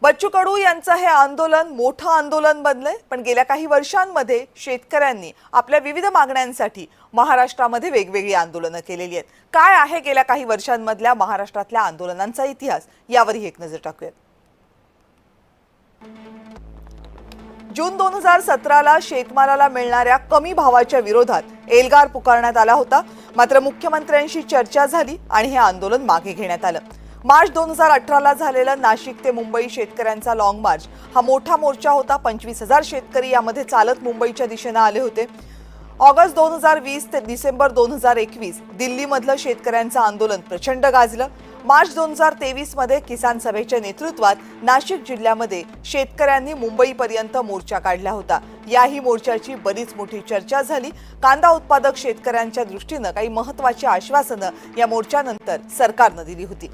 बच्चू कडू यांचं हे आंदोलन मोठं आंदोलन बनलंय, पण गेल्या काही वर्षांमध्ये शेतकऱ्यांनी आपल्या विविध मागण्यांसाठी महाराष्ट्रामध्ये वेगवेगळी आंदोलनं केलेली आहेत। काय आहे गेल्या काही वर्षांमधल्या महाराष्ट्रातल्या आंदोलनांचा इतिहास, यावरही एक नजर टाकूयात। जून 2017ला शेतमालाला मिळणाऱ्या कमी भावाच्या विरोधात एल्गार पुकारण्यात आला होता। मात्र मुख्यमंत्र्यांशी चर्चा झाली आणि हे आंदोलन मागे घेण्यात आलं। मार्च 2018ला झालेला नाशिक ते मुंबई शेतकऱ्यांचा लॉंग मार्च हा मोठा मोर्चा होता। 25,000 शेतकरी यामध्ये चालत मुंबईच्या दिशेने आले होते। ऑगस्ट 2020 ते डिसेंबर 2021 दिल्लीमधलं शेतकऱ्यांचं आंदोलन प्रचंड गाजलं। मार्च 2023 मध्ये किसान सभेच्या नेतृत्वात नाशिक जिल्ह्यामध्ये शेतकऱ्यांनी मुंबईपर्यंत मोर्चा काढला होता। याही मोर्चाची बरीच मोठी चर्चा झाली। कांदा उत्पादक शेतकऱ्यांच्या दृष्टीने काही महत्त्वाची आश्वासनं या मोर्चानंतर सरकारने दिली होती।